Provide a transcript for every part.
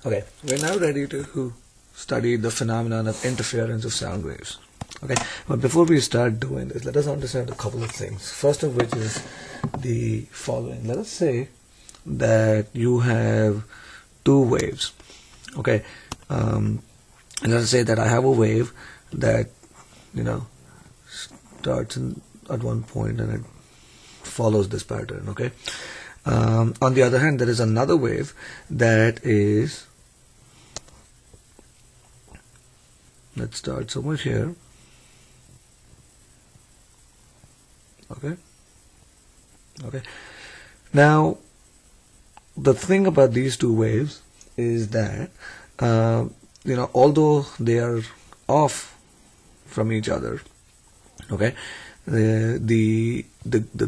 Okay, we're now ready to study the phenomenon of interference of sound waves. Okay, but before we start doing this, let us understand a couple of things. First of which is the following. Let us say that you have two waves. Okay, and let us say that I have a wave that starts at one point and it follows this pattern. Okay. On the other hand, there is another wave that is, let's start somewhere here. Okay. Now, the thing about these two waves is that although they are off from each other, okay, the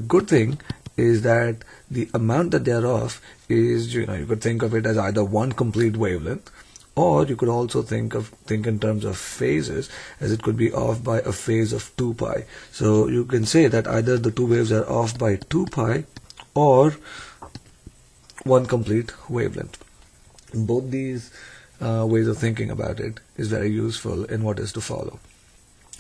good thing is that the amount that they are off is, you could think of it as either one complete wavelength, or you could also think in terms of phases, as it could be off by a phase of 2 pi. So you can say that either the two waves are off by 2 pi or one complete wavelength. Both these ways of thinking about it is very useful in what is to follow.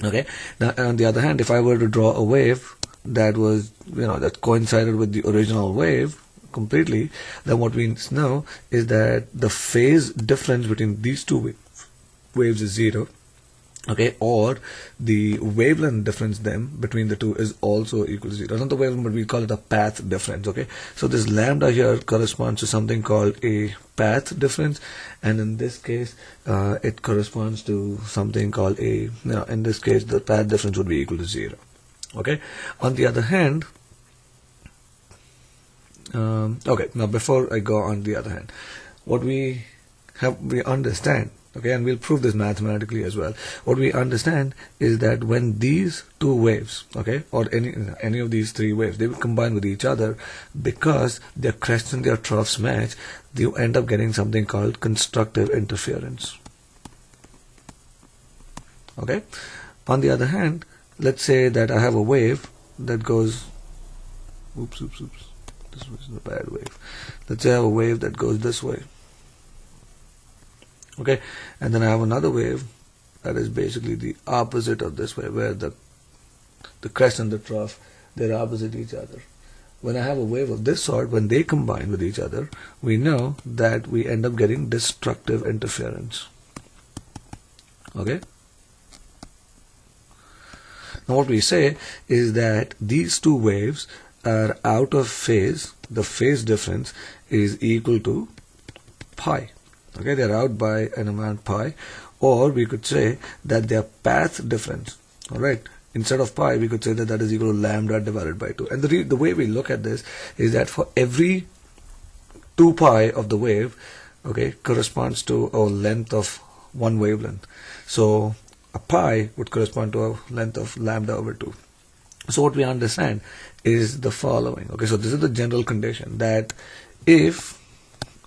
Okay. Now, on the other hand, if I were to draw a wave that was, that coincided with the original wave completely, then what we know is that the phase difference between these two waves is 0. Okay, or the wavelength difference then between the two is also equal to 0. Not the wavelength, but we call it a path difference. Okay, so this lambda here corresponds to something called a path difference, and in this case it corresponds to something called a, in this case the path difference would be equal to 0. Okay, on the other hand, okay, now before I go on the other hand, what we understand, okay, and we'll prove this mathematically as well. What we understand is that when these two waves, okay, or any of these three waves, they will combine with each other because their crests and their troughs match, you end up getting something called constructive interference. Okay. On the other hand, let's say that I have a wave that goes, oops, this was a bad wave. Let's say I have a wave that goes this way. Okay, and then I have another wave that is basically the opposite of this wave, where the crest and the trough, they're opposite each other. When I have a wave of this sort, when they combine with each other, we know that we end up getting destructive interference. Okay. Now what we say is that these two waves are out of phase. The phase difference is equal to pi. Okay, they're out by an amount pi, or we could say that their path difference, alright, instead of pi we could say that is equal to lambda divided by 2. And the way we look at this is that for every 2 pi of the wave, okay, corresponds to a length of one wavelength. So a pi would correspond to a length of lambda over 2. So what we understand is the following. Okay, so this is the general condition, that if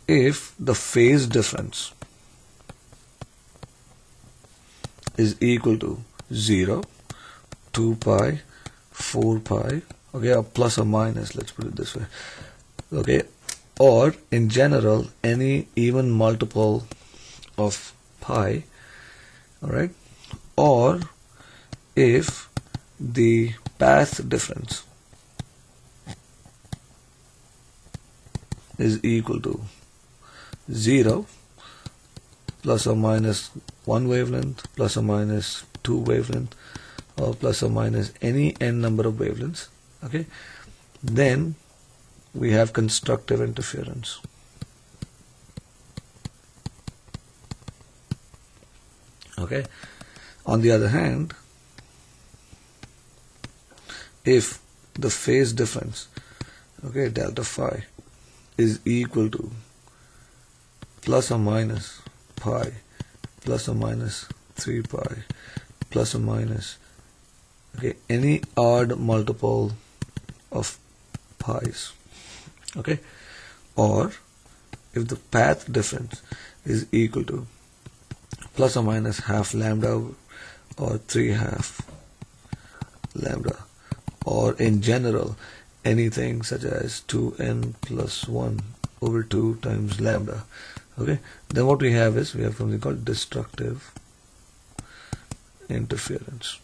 the phase difference is equal to 0, 2 pi, 4 pi, okay, or plus or minus, let's put it this way, okay, or in general any even multiple of pi, alright, or if the path difference is equal to 0 plus or minus 1 wavelength, plus or minus 2 wavelength, or plus or minus any n number of wavelengths, okay, then we have constructive interference. Okay. On the other hand, if the phase difference, okay, delta phi, is equal to plus or minus pi, plus or minus 3 pi, plus or minus, okay, any odd multiple of pi's, okay, or if the path difference is equal to plus or minus half lambda or 3/2 lambda, or in general anything such as 2n plus 1 over 2 times lambda, Okay, then what we have is we have something called destructive interference.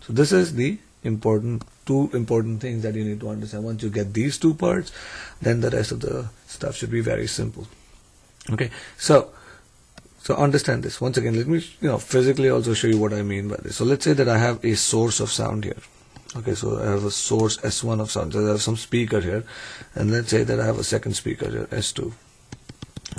So this is the two important things that you need to understand. Once you get these two parts, then the rest of the stuff should be very simple. Okay, so understand this. Once again, let me physically also show you what I mean by this. So let's say that I have a source of sound here. Okay, so I have a source S1 of sound. So I have some speaker here, and let's say that I have a second speaker here, S2.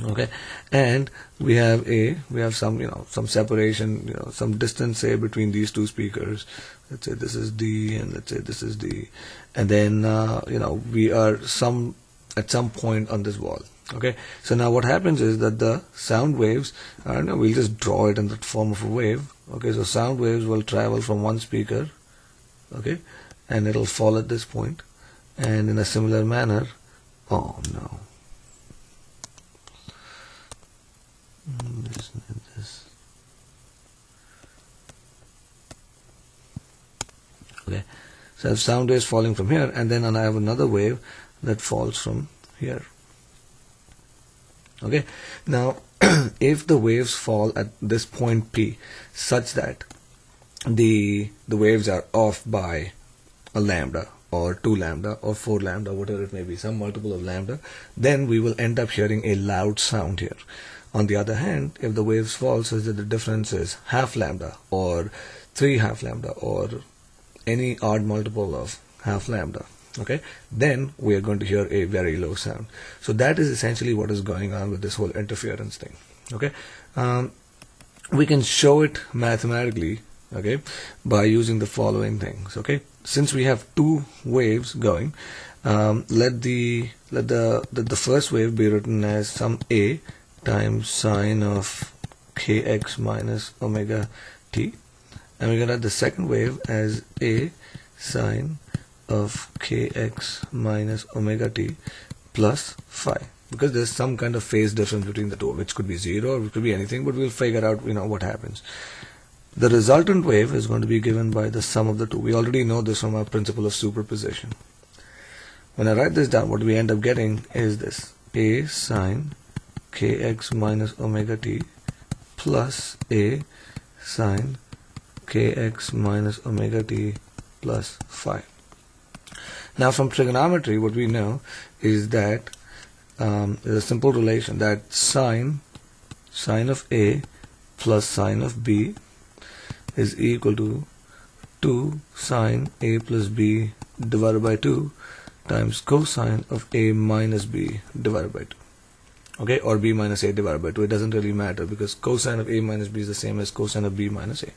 Okay, and we have some separation, some distance, say, between these two speakers. Let's say this is D, and let's say this is D, and then we are at some point on this wall. Okay, so now what happens is that the sound waves, we'll just draw it in the form of a wave. Okay, so sound waves will travel from one speaker, okay, and it'll fall at this point, and in a similar manner, oh no, this. Okay, so I have sound waves falling from here, and then I have another wave that falls from here. Okay, now if the waves fall at this point P such that the waves are off by a lambda or 2 lambda or 4 lambda, whatever it may be, some multiple of lambda, then we will end up hearing a loud sound here. On the other hand, if the waves fall such that the difference is half lambda or 3 half lambda or any odd multiple of half lambda, okay, then we are going to hear a very low sound. So that is essentially what is going on with this whole interference thing. Okay, we can show it mathematically, okay, by using the following things. Okay, since we have two waves going, let the first wave be written as some a times sine of kx minus omega t, and we're going to have the second wave as a sine of kx minus omega t plus phi, because there's some kind of phase difference between the two, which could be 0 or it could be anything, but we'll figure out what happens. The resultant wave is going to be given by the sum of the two. We already know this from our principle of superposition. When I write this down, what we end up getting is this: a sine kx minus omega t plus a sine kx minus omega t plus phi. Now from trigonometry, what we know is that there's a simple relation that sine of A plus sine of B is equal to 2 sine A plus B divided by 2 times cosine of A minus B divided by 2. Okay, or B minus A divided by 2. It doesn't really matter because cosine of A minus B is the same as cosine of B minus A.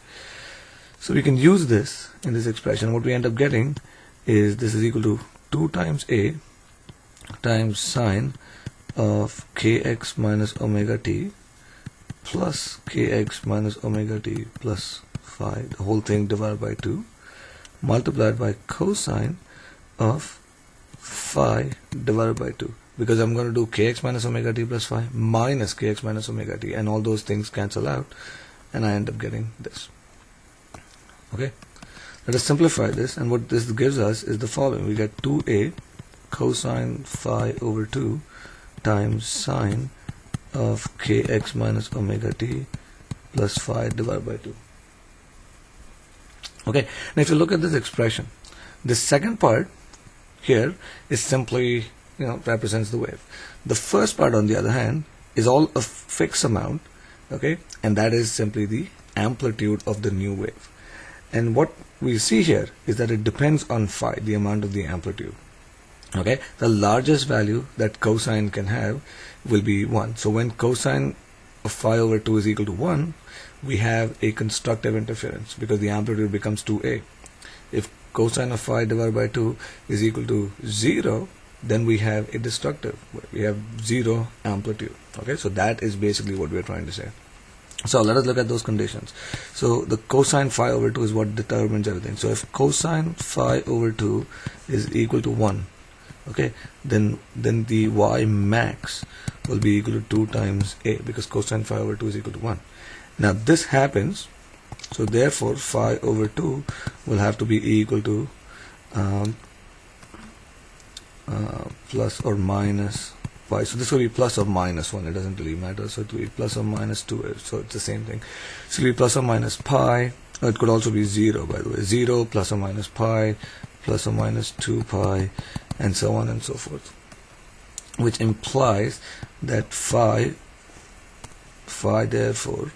So we can use this in this expression. What we end up getting is this is equal to 2 times A times sine of kx minus omega t plus kx minus omega t plus phi, the whole thing divided by 2, multiplied by cosine of phi divided by 2, because I'm going to do kx minus omega t plus phi minus kx minus omega t, and all those things cancel out, and I end up getting this. Okay, let us simplify this, and what this gives us is the following. We get 2a cosine phi over 2 times sine of kx minus omega t plus phi divided by 2. Okay, now if you look at this expression, the second part here is simply represents the wave. The first part, on the other hand, is all a fixed amount, okay, and that is simply the amplitude of the new wave. And what we see here is that it depends on phi, the amount of the amplitude. Okay, the largest value that cosine can have will be 1. So when cosine of phi over 2 is equal to 1, we have a constructive interference because the amplitude becomes 2a. If cosine of phi divided by 2 is equal to 0, then we have a destructive. We have 0 amplitude. Okay, so that is basically what we're trying to say. So let us look at those conditions. So the cosine phi over 2 is what determines everything. So if cosine phi over 2 is equal to 1, okay, then the y max will be equal to 2 times a, because cosine phi over 2 is equal to 1. Now this happens, so therefore phi over 2 will have to be equal to plus or minus pi. So this will be plus or minus 1. It doesn't really matter. So it will be plus or minus 2. So it's the same thing. So it will be plus or minus pi. It could also be 0, by the way. 0 plus or minus pi, plus or minus 2 pi, and so on and so forth. Which implies that phi therefore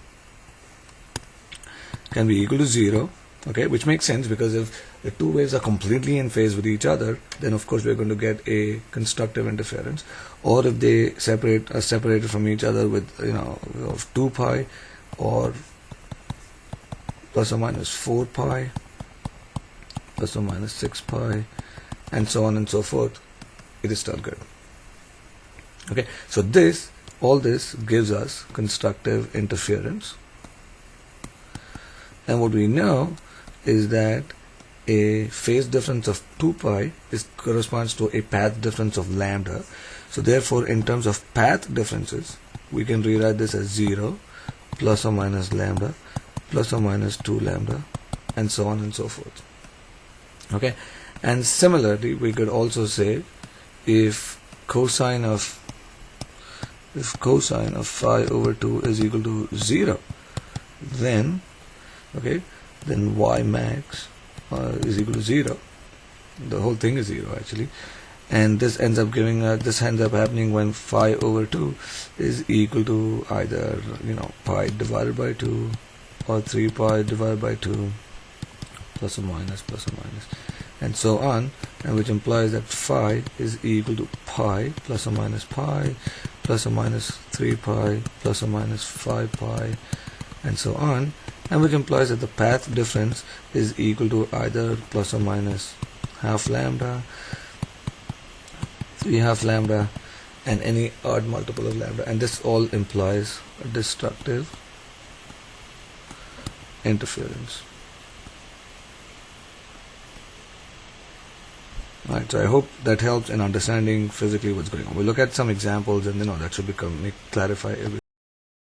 can be equal to 0. Okay, which makes sense, because if the two waves are completely in phase with each other, then of course we're going to get a constructive interference. Or if they are separated from each other with, of 2 pi or plus or minus 4 pi, plus or minus 6 pi, and so on and so forth, it is still good. Okay, so all this gives us constructive interference. And what we know is that a phase difference of 2 pi corresponds to a path difference of lambda. So therefore, in terms of path differences, we can rewrite this as 0 plus or minus lambda plus or minus 2 lambda, and so on and so forth. Okay, and similarly, we could also say if cosine of phi over 2 is equal to 0, then y max is equal to 0. The whole thing is 0 actually, and this ends up happening when phi over 2 is equal to either pi divided by 2 or 3 pi divided by 2, plus or minus, and so on, and which implies that phi is equal to pi plus or minus 3 pi plus or minus 5 pi, and so on, and which implies that the path difference is equal to either plus or minus half lambda, 3/2 lambda, and any odd multiple of lambda, and this all implies a destructive interference. Alright, so I hope that helps in understanding physically what's going on. We'll look at some examples, and that should clarify everything.